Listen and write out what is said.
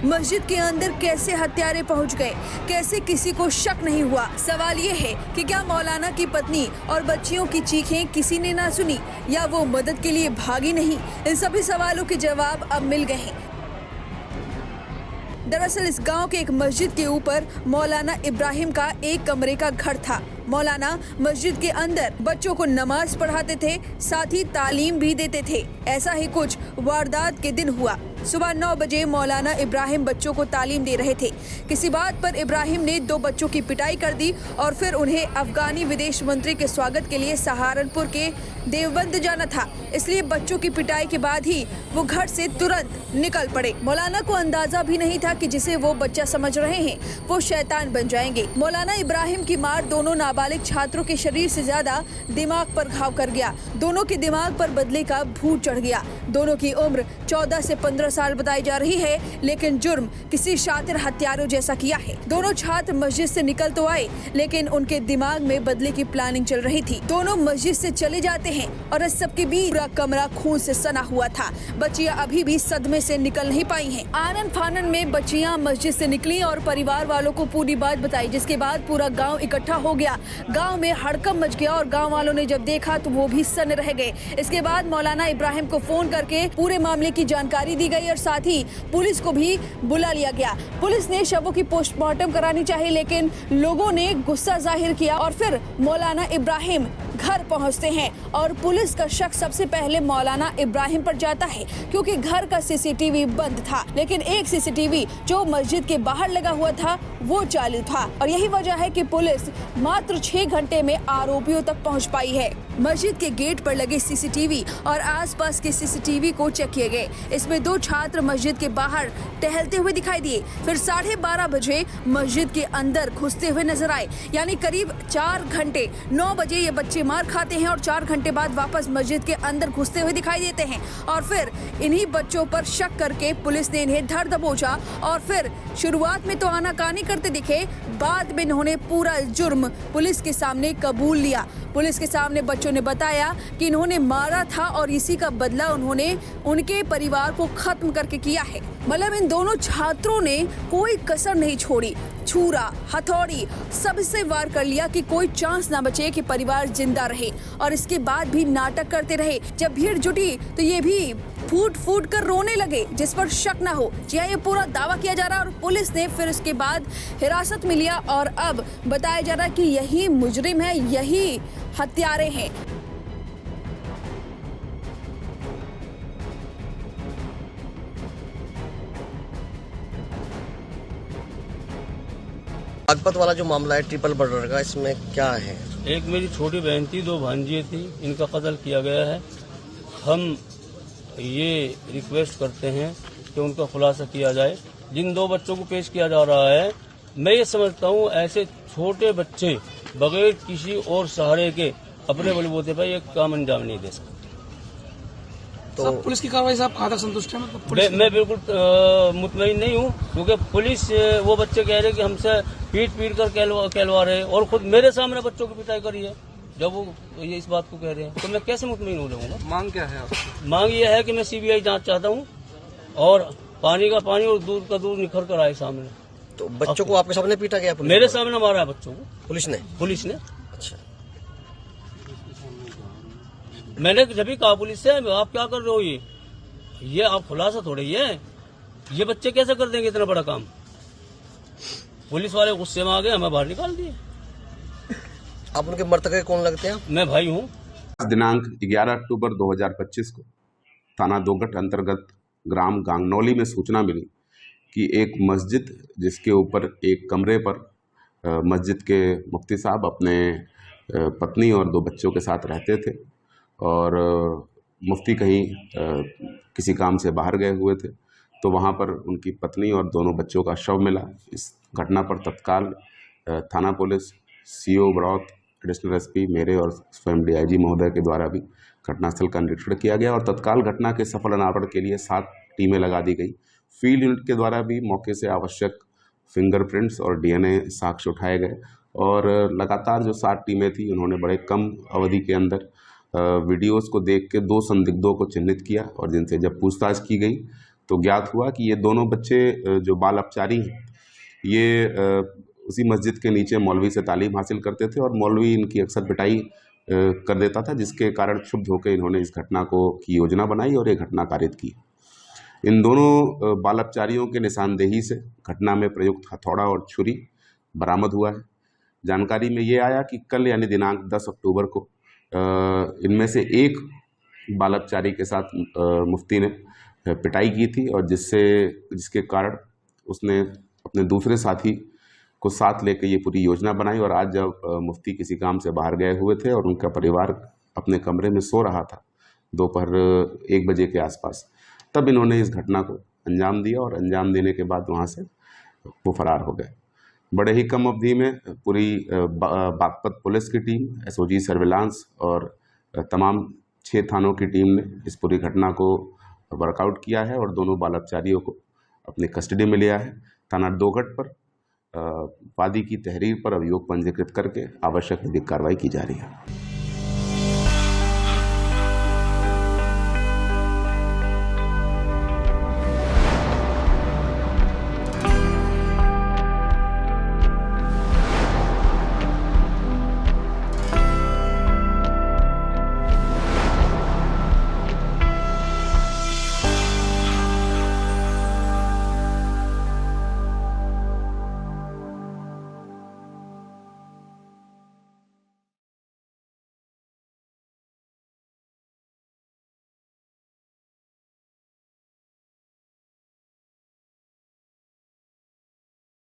मस्जिद के अंदर कैसे हत्यारे पहुंच गए, कैसे किसी को शक नहीं हुआ। सवाल ये है कि क्या मौलाना की पत्नी और बच्चियों की चीखें किसी ने ना सुनी या वो मदद के लिए भागी नहीं। इन सभी सवालों के जवाब अब मिल गए हैं। दरअसल इस गांव के एक मस्जिद के ऊपर मौलाना इब्राहिम का एक कमरे का घर था। मौलाना मस्जिद के अंदर बच्चों को नमाज पढ़ाते थे, साथ ही तालीम भी देते थे। ऐसा ही कुछ वारदात के दिन हुआ। सुबह 9 बजे मौलाना इब्राहिम बच्चों को तालीम दे रहे थे। किसी बात पर इब्राहिम ने 2 बच्चों की पिटाई कर दी और फिर उन्हें अफगानी विदेश मंत्री के स्वागत के लिए सहारनपुर के देवबंद जाना था, इसलिए बच्चों की पिटाई के बाद ही वो घर से तुरंत निकल पड़े। मौलाना को अंदाजा भी नहीं था कि जिसे वो बच्चा समझ रहे हैं वो शैतान बन जाएंगे। मौलाना इब्राहिम की मार दोनों नाबालिग छात्रों के शरीर से ज्यादा दिमाग पर घाव कर गया। दोनों के दिमाग पर बदले का भूत चढ़ गया। दोनों की उम्र 14 से 15 साल बताई जा रही है, लेकिन जुर्म किसी शातिर हत्यारों जैसा किया है। दोनों छात्र मस्जिद से निकल तो आए, लेकिन उनके दिमाग में बदले की प्लानिंग चल रही थी। दोनों मस्जिद से चले जाते हैं और इस सब के बीच पूरा कमरा खून से सना हुआ था। बच्चियां अभी भी सदमे से निकल नहीं पाई हैं। आनन फानन में बच्चियां मस्जिद से निकली और परिवार वालों को पूरी बात बताई, जिसके बाद पूरा गाँव इकट्ठा हो गया। गाँव में हड़कंप मच गया और गाँव वालों ने जब देखा तो वो भी सन्न रह गए। इसके बाद मौलाना इब्राहिम को फोन करके पूरे मामले की जानकारी दी गई और साथ ही पुलिस को भी बुला लिया गया। पुलिस ने शवों की पोस्टमार्टम करानी चाहिए, लेकिन लोगों ने गुस्सा जाहिर किया और फिर मौलाना इब्राहिम घर पहुंचते हैं और पुलिस का शक सबसे पहले मौलाना इब्राहिम पर जाता है, क्योंकि घर का सीसीटीवी बंद था, लेकिन एक सीसीटीवी जो मस्जिद के बाहर लगा हुआ था वो चालू था। और यही वजह है कि पुलिस मात्र 6 घंटे में आरोपियों तक पहुंच पाई है। मस्जिद के गेट पर लगे सीसीटीवी और आसपास के सीसीटीवी को चेक किए गए। इसमें 2 छात्र मस्जिद के बाहर टहलते हुए दिखाई दिए, फिर 12:30 बजे मस्जिद के अंदर घुसते हुए नजर आए। यानी करीब 4 घंटे। 9 बजे ये बच्चे मार खाते हैं और 4 घंटे बाद वापस मस्जिद के अंदर घुसते हुए दिखाई देते हैं। और फिर इन्हीं बच्चों पर शक करके पुलिस ने इन्हें धर दबोचा और फिर शुरुआत में तो आनाकानी करते दिखे, बाद में इन्होंने पूरा जुर्म पुलिस के सामने कबूल लिया। पुलिस के सामने बच्चों ने बताया कि इन्होंने मारा था और इसी का बदला उन्होंने उनके परिवार को खत्म करके किया है। मतलब इन दोनों छात्रों ने कोई कसर नहीं छोड़ी, छुरा हथौड़ी सबसे वार कर लिया कि कोई चांस ना बचे कि परिवार जिंदा रहे। और इसके बाद भी नाटक करते रहे। जब भीड़ जुटी तो ये भी फूट फूट कर रोने लगे, जिस पर शक ना हो। जी हाँ, ये पूरा दावा किया जा रहा है और पुलिस ने फिर उसके बाद हिरासत में लिया और अब बताया जा रहा है कि यही मुजरिम है, यही हत्यारे हैं। बागपत वाला जो मामला है ट्रिपल मर्डर का, इसमें क्या है? एक मेरी छोटी बहन थी, 2 भांजियाँ थी, इनका कत्ल किया गया है। हम ये रिक्वेस्ट करते हैं कि उनका खुलासा किया जाए। जिन 2 बच्चों को पेश किया जा रहा है, मैं ये समझता हूँ ऐसे छोटे बच्चे बगैर किसी और सहारे के अपने बलबूते पर एक काम अंजाम नहीं दे सकते। तो पुलिस की कार्रवाई से आप कहाँ तक संतुष्ट हैं? मतलब मैं बिल्कुल मुतमईन नहीं हूँ, क्योंकि पुलिस वो बच्चे कह रहे कि हमसे पीट कर कहलवा रहे और खुद मेरे सामने बच्चों की पिटाई करी है। जब वो ये इस बात को कह रहे हैं तो मैं कैसे मुतमईन हो जाऊंगा? मांग क्या है आपकी? मांग ये है कि मैं सीबीआई जांच चाहता हूँ और पानी का पानी और दूध का दूध निखर कर आए सामने। तो बच्चों को आपके सामने पीटा गया? मेरे सामने मारा है बच्चों को पुलिस ने? अच्छा, मैंने जब भी कहा पुलिस से, आप क्या कर रहे हो? ये आप खुलासा थोड़े ये बच्चे कैसे कर देंगे इतना बड़ा काम? पुलिस वाले गुस्से में आ गए, हमें बाहर निकाल दिए। आप उनके मृतक कौन लगते हैं? मैं भाई हूँ। दिनांक 11 अक्टूबर 2025 को थाना दोगट अंतर्गत ग्राम गांगनौली में सूचना मिली कि एक मस्जिद जिसके ऊपर एक कमरे पर मस्जिद के मुफ्ती साहब अपने पत्नी और 2 बच्चों के साथ रहते थे और मुफ्ती कहीं किसी काम से बाहर गए हुए थे, तो वहाँ पर उनकी पत्नी और दोनों बच्चों का शव मिला। इस घटना पर तत्काल थाना police, CO broth, additional SP मेरे और स्वयं डीआईजी महोदय के द्वारा भी घटनास्थल का निरीक्षण किया गया और तत्काल घटना के सफल अनावरण के लिए 7 टीमें लगा दी गई। फील्ड यूनिट के द्वारा भी मौके से आवश्यक फिंगरप्रिंट्स और डीएनए साक्ष्य उठाए गए और लगातार जो 7 टीमें थी उन्होंने बड़े कम अवधि के अंदर वीडियोस को देख के 2 संदिग्धों को चिन्हित किया और जिनसे जब पूछताछ की गई तो ज्ञात हुआ कि ये दोनों बच्चे जो बाल अपचारी हैं, ये उसी मस्जिद के नीचे मौलवी से तालीम हासिल करते थे और मौलवी इनकी अक्सर पिटाई कर देता था, जिसके कारण क्षुब्ध होकर इन्होंने इस घटना की योजना बनाई और ये घटना कारित की। इन दोनों बाल अपचारियों के निशानदेही से घटना में प्रयुक्त हथौड़ा और छुरी बरामद हुआ है। जानकारी में ये आया कि कल यानी दिनांक 10 अक्टूबर को इनमें से एक बाल अपचारी के साथ मुफ्ती ने पिटाई की थी और जिसके कारण उसने अपने दूसरे साथी को साथ लेकर ये पूरी योजना बनाई। और आज जब मुफ्ती किसी काम से बाहर गए हुए थे और उनका परिवार अपने कमरे में सो रहा था दोपहर 1 बजे के आसपास, तब इन्होंने इस घटना को अंजाम दिया और अंजाम देने के बाद वहाँ से वो फरार हो गए। बड़े ही कम अवधि में पूरी बागपत पुलिस की टीम, एसओजी सर्विलांस और तमाम 6 थानों की टीम ने इस पूरी घटना को वर्कआउट किया है और दोनों बाल अपचारियों को अपनी कस्टडी में लिया है। थाना दोगट पर वादी की तहरीर पर अभियोग पंजीकृत करके आवश्यक विधिक कार्रवाई की जा रही है।